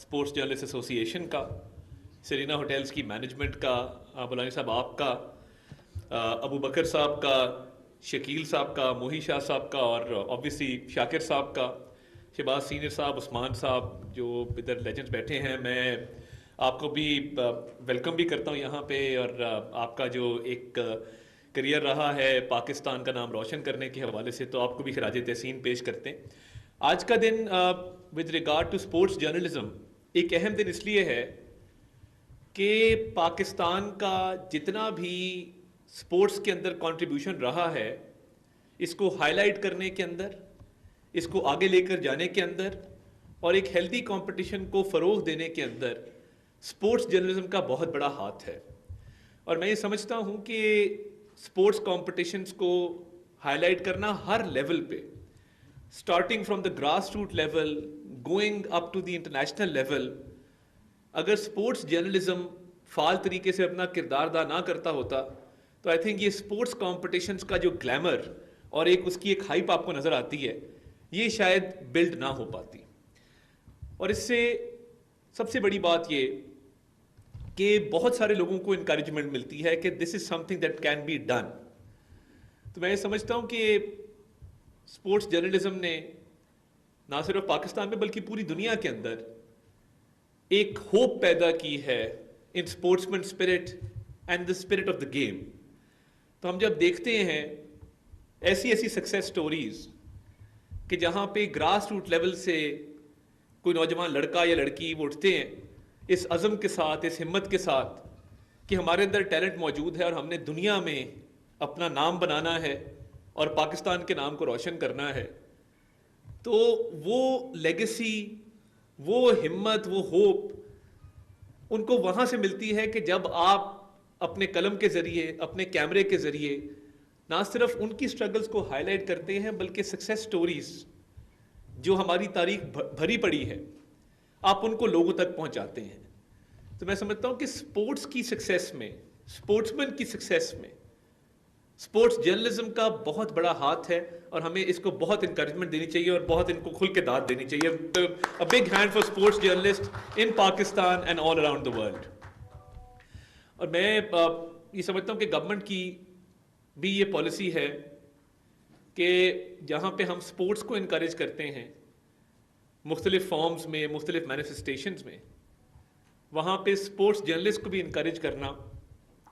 Sports journalist ایسوسی ایشن کا، سرینا ہوٹلز کی مینجمنٹ کا، بولانی صاحب آپ کا، ابو بکر صاحب کا، شکیل صاحب کا، موہی شاہ صاحب کا، اور آبویسلی شاکر صاحب کا، شہباز سینئر صاحب، عثمان صاحب جو ادھر لیجنڈز بیٹھے ہیں. میں آپ کو بھی ویلکم بھی کرتا ہوں یہاں پہ، اور آپ کا جو ایک کریئر رہا ہے پاکستان کا نام روشن کرنے کے حوالے سے، تو آپ کو بھی خراج تحسین پیش کرتے ہیں. آج کا دن with regard to sports journalism ایک اہم دن اس لیے ہے کہ پاکستان کا جتنا بھی اسپورٹس کے اندر کنٹریبیوشن رہا ہے، اس کو ہائی لائٹ کرنے کے اندر، اس کو آگے لے کر جانے کے اندر، اور ایک ہیلدی کمپٹیشن کو فروغ دینے کے اندر اسپورٹس جرنلزم کا بہت بڑا ہاتھ ہے. اور میں یہ سمجھتا ہوں کہ اسپورٹس کمپٹیشنس کو ہائی لائٹ کرنا ہر لیول پہ، starting from the grass root level going up to the international level, اگر اسپورٹس جرنلزم فعال طریقے سے اپنا کردار ادا نہ کرتا ہوتا تو آئی تھنک یہ اسپورٹس کمپٹیشنس کا جو گلیمر اور ایک اس کی ایک ہائپ آپ کو نظر آتی ہے، یہ شاید بلڈ نہ ہو پاتی. اور اس سے سب سے بڑی بات یہ کہ بہت سارے لوگوں کو انکریجمنٹ ملتی ہے کہ this is something that can be done. تو میں یہ سمجھتا ہوں کہ اسپورٹس جرنلزم نے نہ صرف پاکستان میں بلکہ پوری دنیا کے اندر ایک ہوپ پیدا کی ہے in sportsman spirit and the spirit of the game. تو ہم جب دیکھتے ہیں ایسی سکسیس سٹوریز کہ جہاں پہ گراس روٹ لیول سے کوئی نوجوان لڑکا یا لڑکی وہ اٹھتے ہیں اس عزم کے ساتھ، اس ہمت کے ساتھ کہ ہمارے اندر ٹیلنٹ موجود ہے اور ہم نے دنیا میں اپنا نام بنانا ہے اور پاکستان کے نام کو روشن کرنا ہے، تو وہ لیگیسی، وہ ہمت، وہ ہوپ ان کو وہاں سے ملتی ہے کہ جب آپ اپنے قلم کے ذریعے، اپنے کیمرے کے ذریعے نہ صرف ان کی سٹرگلز کو ہائی لائٹ کرتے ہیں بلکہ سکسیس سٹوریز جو ہماری تاریخ بھری پڑی ہے آپ ان کو لوگوں تک پہنچاتے ہیں. تو میں سمجھتا ہوں کہ اسپورٹس کی سکسیس میں، اسپورٹس مین کی سکسیس میں اسپورٹس جرنلزم کا بہت بڑا ہاتھ ہے، اور ہمیں اس کو بہت انکریجمنٹ دینی چاہیے اور بہت ان کو کھل کے داد دینی چاہیے. A big hand for sports journalists in Pakistan and all around the world. اور میں یہ سمجھتا ہوں کہ گورنمنٹ کی بھی یہ پالیسی ہے کہ جہاں پہ ہم اسپورٹس کو انکریج کرتے ہیں مختلف فارمز میں، مختلف مینیفیسٹیشنز میں، وہاں پہ اسپورٹس جرنلسٹ کو بھی انکریج کرنا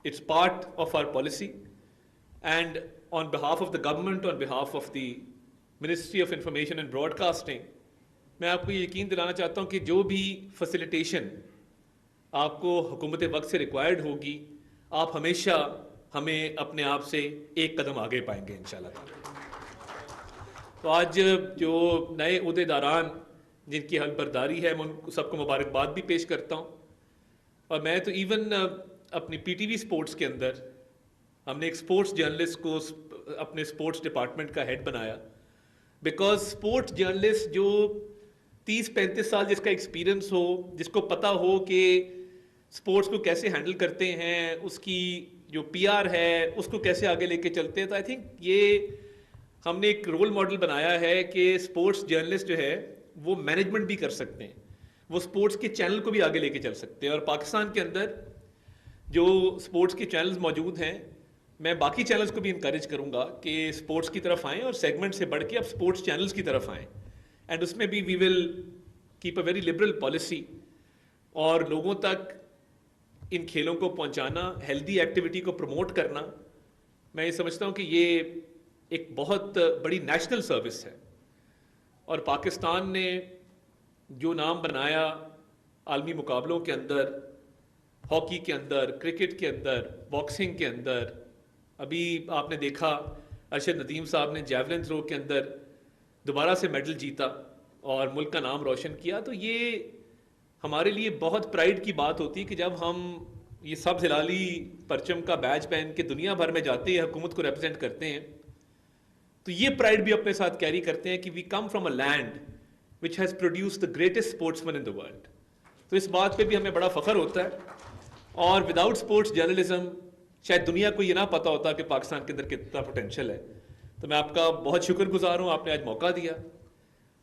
it's part of our policy. And on behalf of the government, on behalf of the ministry of information and broadcasting, میں آپ کو یہ یقین دلانا چاہتا ہوں کہ جو بھی فیسیلیٹیشن آپ کو حکومت وقت سے ریکوائرڈ ہوگی، آپ ہمیشہ ہمیں اپنے آپ سے ایک قدم آگے پائیں گے انشاءاللہ تعالی. تو آج جو نئے عہدے داران جن کی حلف برداری ہے، میں ان سب کو مبارکباد بھی پیش کرتا ہوں. اور میں تو ایون اپنی پی ٹی وی اسپورٹس کے اندر ہم نے ایک اسپورٹس جرنلسٹ کو اپنے اسپورٹس ڈپارٹمنٹ کا ہیڈ بنایا، بیکاز اسپورٹس جرنلسٹ جو 30-35 سال جس کا ایکسپیرئنس ہو، جس کو پتہ ہو کہ اسپورٹس کو کیسے ہینڈل کرتے ہیں، اس کی جو پی آر ہے اس کو کیسے آگے لے کے چلتے ہیں، تو آئی تھنک یہ ہم نے ایک رول ماڈل بنایا ہے کہ اسپورٹس جرنلسٹ جو ہے وہ مینجمنٹ بھی کر سکتے ہیں، وہ اسپورٹس کے چینل کو بھی آگے لے کے چل سکتے ہیں. اور پاکستان کے اندر جو اسپورٹس کے چینلز موجود ہیں، میں باقی چینلز کو بھی انکریج کروں گا کہ اسپورٹس کی طرف آئیں اور سیگمنٹ سے بڑھ کے اب اسپورٹس چینلز کی طرف آئیں. اینڈ اس میں بھی we will keep a very liberal policy, اور لوگوں تک ان کھیلوں کو پہنچانا، ہیلدی ایکٹیویٹی کو پروموٹ کرنا، میں یہ سمجھتا ہوں کہ یہ ایک بہت بڑی نیشنل سروس ہے. اور پاکستان نے جو نام بنایا عالمی مقابلوں کے اندر، ہاکی کے اندر، کرکٹ کے اندر، باکسنگ کے اندر، ابھی آپ نے دیکھا ارشد ندیم صاحب نے جیولن تھرو کے اندر دوبارہ سے میڈل جیتا اور ملک کا نام روشن کیا، تو یہ ہمارے لیے بہت پرائیڈ کی بات ہوتی ہے کہ جب ہم یہ سبز ہلالی پرچم کا بیج پہن کے دنیا بھر میں جاتے ہیں، حکومت کو ریپرزینٹ کرتے ہیں، تو یہ پرائڈ بھی اپنے ساتھ کیری کرتے ہیں کہ we come from a land which has produced the greatest sportsman in the world. تو اس بات پہ بھی ہمیں بڑا فخر ہوتا ہے. اور وداؤٹ اسپورٹس جرنلزم شاید دنیا کو یہ نہ پتا ہوتا کہ پاکستان کے اندر کتنا پوٹینشیل ہے. تو میں آپ کا بہت شکر گزار ہوں، آپ نے آج موقع دیا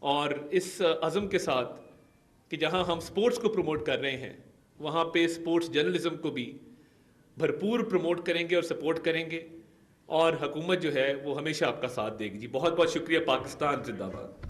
اور اس عزم کے ساتھ کہ جہاں ہم سپورٹس کو پروموٹ کر رہے ہیں وہاں پہ سپورٹس جرنلزم کو بھی بھرپور پروموٹ کریں گے اور سپورٹ کریں گے، اور حکومت جو ہے وہ ہمیشہ آپ کا ساتھ دے گی جی۔ بہت بہت شکریہ۔ پاکستان زندہ باد۔